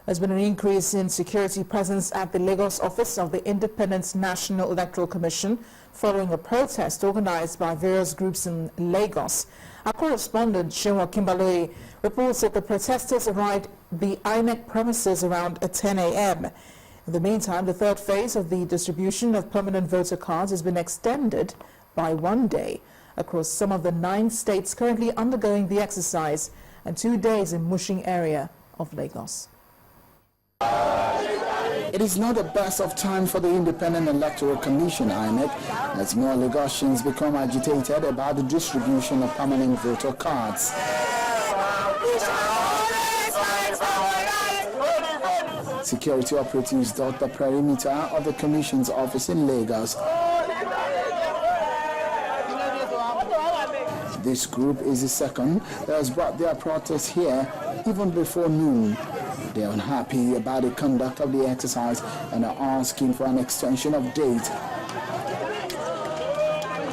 There's been an increase in security presence at the Lagos office of the Independent National Electoral Commission following a protest organized by various groups in Lagos. Our correspondent, Fani-Kayode, reports that the protesters arrived at the INEC premises around 10 a.m. In the meantime, the third phase of the distribution of permanent voter cards has been extended by 1 day across some of the 9 states currently undergoing the exercise and 2 days in Mushing area of Lagos. It is not the best of time for the Independent Electoral Commission, INEC, as more Lagosians become agitated about the distribution of permanent voter cards. Security operatives dot the perimeter of the Commission's office in Lagos. This group is the second that has brought their protest here even before noon. They are unhappy about the conduct of the exercise and are asking for an extension of date.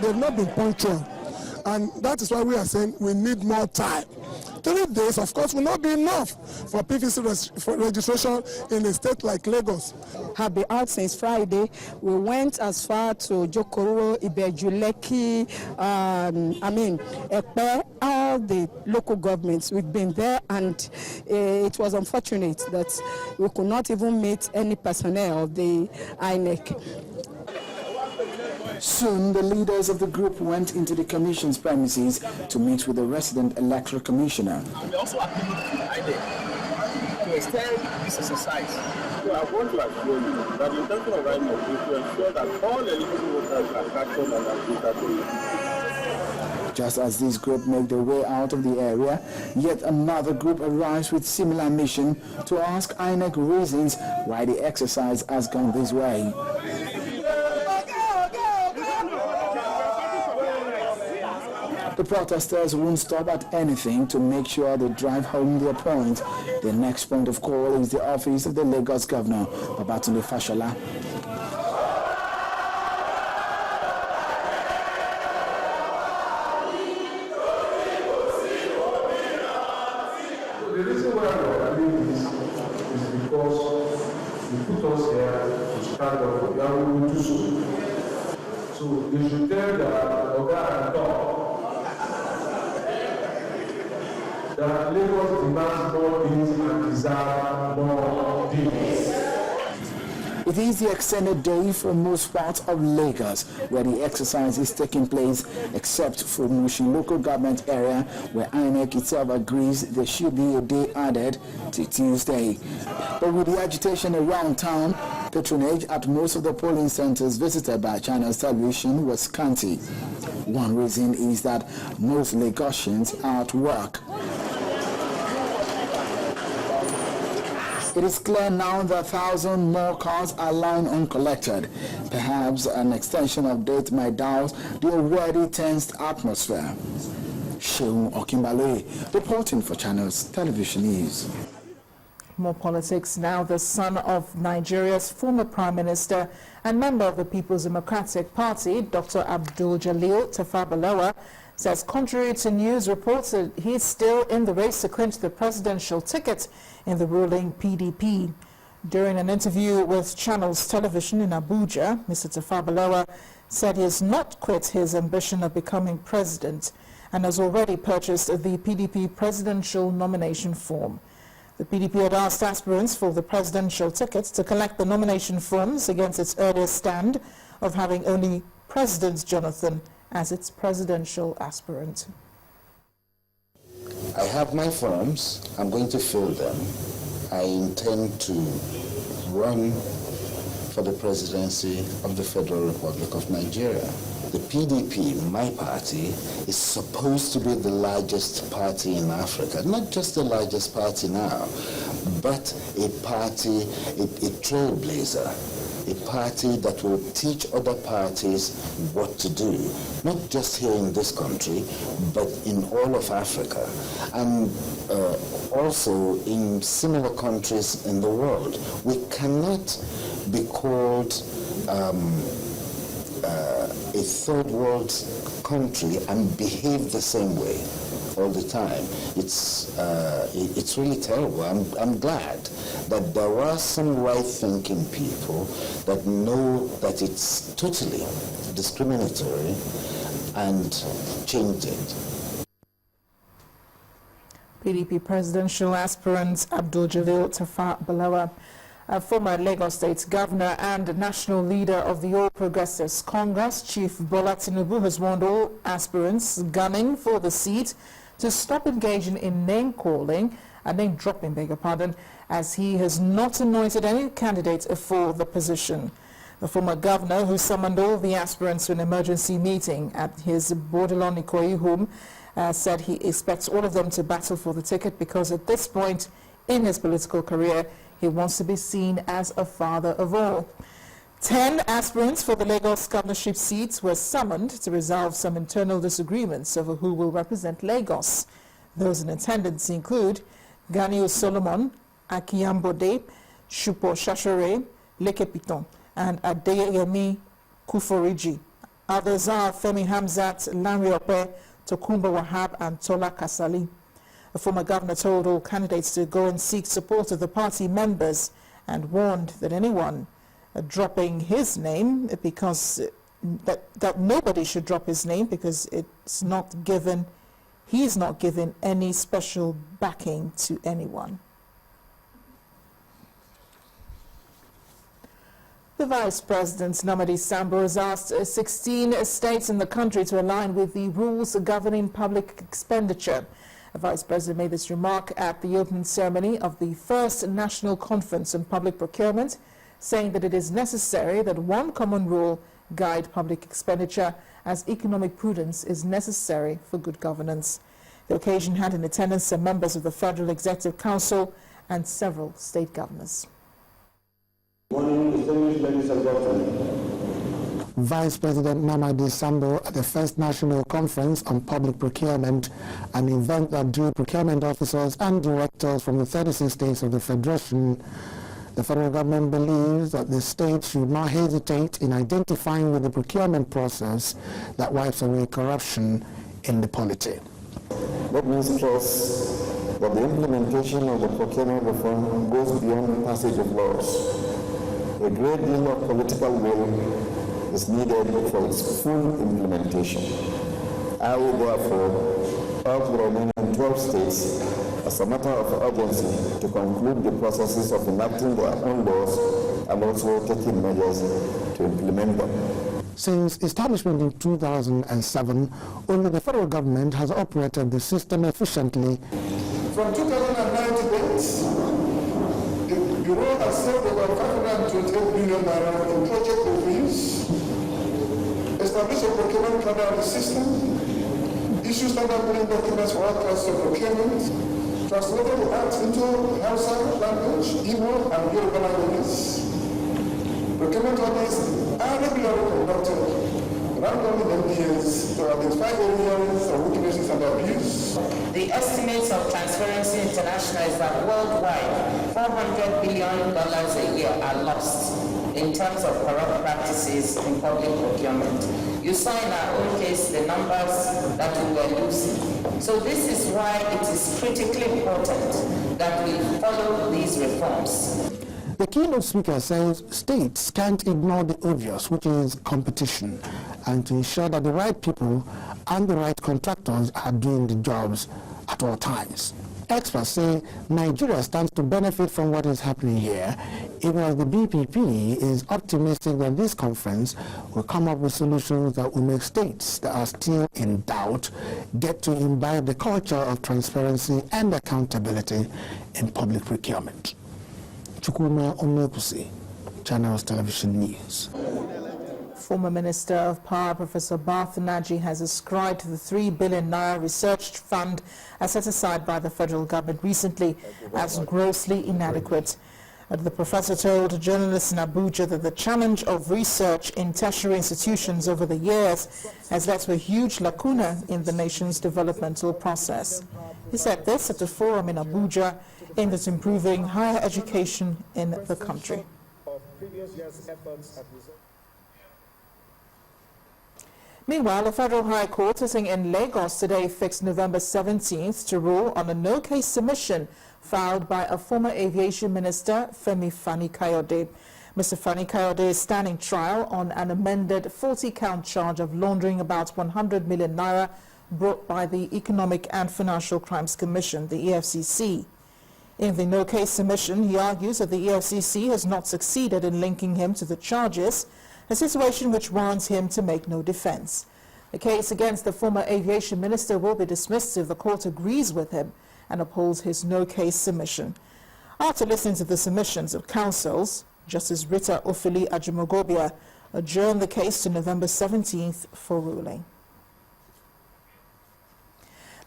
They've not been punctual, and that is why we are saying we need more time. 3 days, of course, will not be enough for PVC registration in a state like Lagos. Have been out since Friday. We went as far to Jokoro, Ibejuleki, Epe, all the local governments. We've been there, and it was unfortunate that we could not even meet any personnel of the INEC. Soon, the leaders of the group went into the Commission's premises to meet with the resident electoral commissioner. We also appealed to INEC to extend this exercise. So I want to assure you that the intention of INEC is to ensure that all eligible voters are captured and updated. Just as this group make their way out of the area, yet another group arrives with similar mission to ask INEC reasons why the exercise has gone this way. The protesters won't stop at anything to make sure they drive home their point. Their next point of call is the office of the Lagos Governor, Babatunde Fashola. The reason why we are doing this is because you put us here to start off, we will do so. So they should tell the Oga and talk that Lagos demands more things and deserve more things. It is the extended day for most parts of Lagos where the exercise is taking place, except for Mushi local government area where INEC itself agrees there should be a day added to Tuesday. But with the agitation around town, patronage at most of the polling centers visited by China's television was scanty. One reason is that most Lagosians are at work. It is clear now that 1,000 more cards are lying uncollected. Perhaps an extension of date might douse the already tensed atmosphere. Fani-Kayode, reporting for Channels Television News. More politics now. The son of Nigeria's former Prime Minister and member of the People's Democratic Party, Dr. Abdul-Jalil Tafawa, says contrary to news reports that he is still in the race to clinch the presidential ticket in the ruling PDP. During an interview with Channels Television in Abuja, Mr. Tafawa said he has not quit his ambition of becoming president and has already purchased the PDP presidential nomination form. The PDP had asked aspirants for the presidential tickets to collect the nomination forms against its earlier stand of having only President Jonathan as its presidential aspirant. I have my forms. I'm going to fill them. I intend to run for the presidency of the Federal Republic of Nigeria. The PDP, my party, is supposed to be the largest party in Africa. Not just the largest party now, but a party, a trailblazer, a party that will teach other parties what to do, not just here in this country, but in all of Africa, and also in similar countries in the world. We cannot be called a third world country and behave the same way, all the time. It's really terrible. I'm glad that there are some right-thinking people that know that it's totally discriminatory and changed it. PDP presidential aspirant Abdul-Jalil Tafawa, a former Lagos State governor and national leader of the All Progressives Congress, Chief Bola Tinubu, has warned all aspirants gunning for the seat to stop engaging in name-calling and name-dropping, beg your pardon, as he has not anointed any candidate for the position. The former governor, who summoned all the aspirants to an emergency meeting at his Bordelon Ikoyi home, said he expects all of them to battle for the ticket because at this point in his political career, he wants to be seen as a father of all. 10 aspirants for the Lagos governorship seats were summoned to resolve some internal disagreements over who will represent Lagos. Those in attendance include Ganiu Solomon, Akiyambode, Shupo Shashore, Lekepiton, and Adeyemi Kuforiji. Others are Femi Hamzat, Lanre Ope, Tokumba Wahab, and Tola Kasali. The former governor told all candidates to go and seek support of the party members and warned that anyone dropping his name, because that nobody should drop his name because it's not given, he's not given any special backing to anyone. The Vice President, Namadi Sambo, has asked 16 states in the country to align with the rules governing public expenditure. The Vice President made this remark at the opening ceremony of the first National Conference on Public Procurement, saying that it is necessary that one common rule guide public expenditure, as economic prudence is necessary for good governance. The occasion had in attendance some members of the Federal Executive Council and several state governors. Vice President Namadi Sambo at the first National Conference on Public Procurement, an event that drew procurement officers and directors from the 36 states of the Federation. The federal government believes that the states should not hesitate in identifying with the procurement process that wipes away corruption in the polity. Let me stress that the implementation of the procurement reform goes beyond the passage of laws. A great deal of political will is needed for its full implementation. I will therefore urge the remaining 12 states as a matter of urgency to conclude the processes of enacting their own laws and also taking measures to implement them. Since establishment in 2007, only the federal government has operated the system efficiently. From 2009 to date, the Bureau has saved about 528 billion naira in project reviews, established a procurement cadre system, issued standard billing documents for all classes of procurement, translated the act into Hausa language, Igbo, and Yoruba languages. Procurement audits are regularly conducted, randomly MDAs to identify areas of weaknesses and abuse. The estimates of Transparency International is that worldwide, $400 billion a year are lost in terms of corrupt practices in public procurement. You saw in our own case the numbers that we were losing. So this is why it is critically important that we follow these reforms. The keynote speaker says states can't ignore the obvious, which is competition, and to ensure that the right people and the right contractors are doing the jobs at all times. Experts say Nigeria stands to benefit from what is happening here, even as the BPP is optimistic that this conference will come up with solutions that will make states that are still in doubt get to imbibe the culture of transparency and accountability in public procurement. Chukwuma Onekusi, Channels Television News. Former Minister of Power, Professor Barth Naji, has ascribed the 3 billion naira research fund set aside by the federal government recently as grossly inadequate. The professor told journalists in Abuja that the challenge of research in tertiary institutions over the years has led to a huge lacuna in the nation's developmental process. He said this at a forum in Abuja aimed at improving higher education in the country. Meanwhile, the Federal High Court sitting in Lagos today fixed November 17th to rule on a no-case submission filed by a former aviation minister, Fani-Kayode. Mr. Fani-Kayode is standing trial on an amended 40-count charge of laundering about 100 million naira brought by the Economic and Financial Crimes Commission, the EFCC. In the no-case submission, he argues that the EFCC has not succeeded in linking him to the charges, a situation which warrants him to make no defense. The case against the former aviation minister will be dismissed if the court agrees with him and upholds his no-case submission. After listening to the submissions of counsels, Justice Rita Ofili Ajimogobia adjourned the case to November 17th for ruling.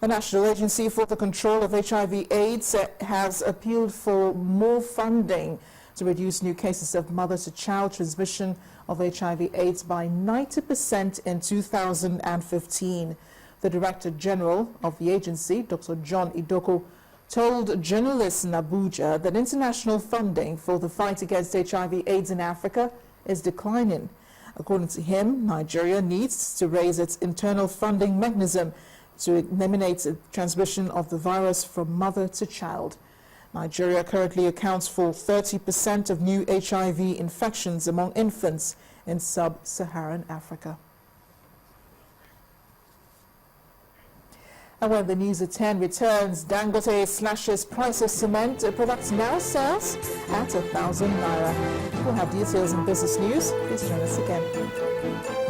The National Agency for the Control of HIV/AIDS has appealed for more funding to reduce new cases of mother-to-child transmission of HIV/AIDS by 90% in 2015. The Director General of the agency, Dr. John Idoko, told journalists in Abuja that international funding for the fight against HIV/AIDS in Africa is declining. According to him, Nigeria needs to raise its internal funding mechanism to eliminate the transmission of the virus from mother to child. Nigeria currently accounts for 30% of new HIV infections among infants in sub-Saharan Africa. And when the news at 10 returns, Dangote slashes price of cement. Products now sells at 1,000 naira. We'll have details in business news. Please join us again.